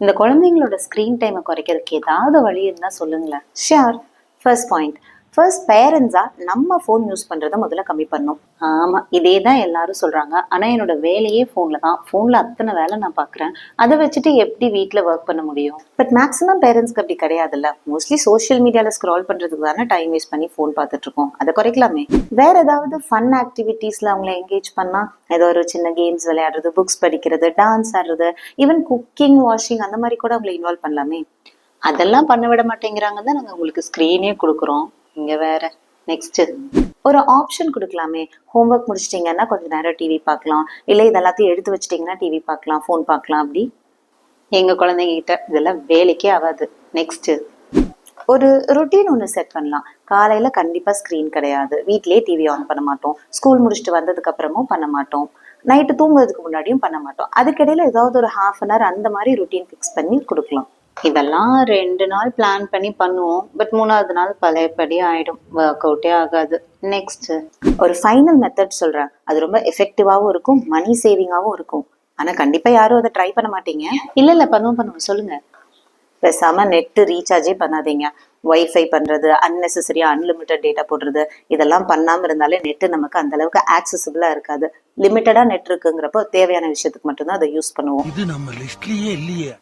இந்த குழந்தைங்களோட ஸ்க்ரீன் டைமை குறைக்கிறதுக்கு ஏதாவது வழி இருந்தால் சொல்லுங்களேன். ஷியோர். ஃபர்ஸ்ட் பாயிண்ட், ஃபர்ஸ்ட் பேரண்ட்ஸா நம்ம ஃபோன் யூஸ் பண்றதை முதல்ல கம்மி பண்ணணும். ஆமாம், இதே தான் எல்லாரும் சொல்கிறாங்க. ஆனால் என்னோட வேலையே ஃபோனில் தான். ஃபோனில் அத்தனை வேலை நான் பார்க்குறேன். அதை வச்சுட்டு எப்படி வீட்டில் ஒர்க் பண்ண முடியும்? பட் மேக்ஸிமம் பேரண்ட்ஸ்க்கு அப்படி கிடையாதுல்ல. மோஸ்ட்லி சோஷியல் மீடியாவில் ஸ்க்ரால் பண்றதுக்கு தானே டைம் வேஸ்ட் பண்ணி ஃபோன் பார்த்துட்டு இருக்கோம். அதை குறைக்கலாமே. வேற ஏதாவது ஃபன் ஆக்டிவிட்டீஸ்ல அவங்கள என்கேஜ் பண்ணா, ஏதோ ஒரு சின்ன கேம்ஸ் விளையாடுறது, புக்ஸ் படிக்கிறது, டான்ஸ் ஆடுறது, ஈவன் குக்கிங், வாஷிங் அந்த மாதிரி கூட அவங்களை இன்வால்வ் பண்ணலாமே. அதெல்லாம் பண்ண விட மாட்டேங்கிறாங்க தான் நாங்கள் உங்களுக்கு ஸ்க்ரீனே கொடுக்குறோம். இங்கே வேற. நெக்ஸ்ட்டு ஒரு ஆப்ஷன் கொடுக்கலாமே. ஹோம்ஒர்க் முடிச்சிட்டிங்கன்னா கொஞ்ச நேரம் டிவி பார்க்கலாம், இல்லை இது எல்லாத்தையும் எடுத்து வச்சிட்டிங்கன்னா டிவி பார்க்கலாம், ஃபோன் பார்க்கலாம். அப்படி எங்கள் குழந்தைங்க கிட்ட இதெல்லாம் வேலைக்கே ஆகாது. நெக்ஸ்ட்டு ஒரு ரொட்டீன் ஒன்று செட் பண்ணலாம். காலையில் கண்டிப்பாக ஸ்க்ரீன் கிடையாது, வீட்லேயே டிவி ஆன் பண்ண மாட்டோம், ஸ்கூல் முடிச்சுட்டு வந்ததுக்கு அப்புறமும் பண்ண மாட்டோம், நைட்டு தூங்குறதுக்கு முன்னாடியும் பண்ண மாட்டோம். அதுக்கிடையில ஏதாவது ஒரு ½ அன் ஹவர் அந்த மாதிரி ரொட்டீன் ஃபிக்ஸ் பண்ணி கொடுக்கலாம். இதெல்லாம் 2 நாள் பிளான் பண்ணி பண்ணுவோம். பட் 3வது நாள் பழையபடி ஆயிடும். ஒர்க் அவுட்டே ஆகாது. நெக்ஸ்ட் ஒரு ஃபைனல் மெத்தட் சொல்றேன். அது ரொம்ப எஃபெக்டிவாகவும் இருக்கும், மணி சேவிங்காகவும் இருக்கும். ஆனா கண்டிப்பா யாரும் அதை ட்ரை பண்ண மாட்டீங்க. இல்ல பண்ணுவோம் சொல்லுங்க. பேசாம நெட் ரீசார்ஜே பண்ணாதீங்க. வைஃபை பண்றது, அன்னெசரியா அன்லிமிட்டட் டேட்டா போடுறது, இதெல்லாம் பண்ணாம இருந்தாலே நெட் நமக்கு அந்த அளவுக்கு ஆக்சசிபிளா இருக்காது. லிமிட்டடா நெட் இருக்குங்கிறப்போ தேவையான விஷயத்துக்கு மட்டும்தான் அதை யூஸ் பண்ணுவோம். இது நம்ம லிஸ்ட்லயே இல்லையே.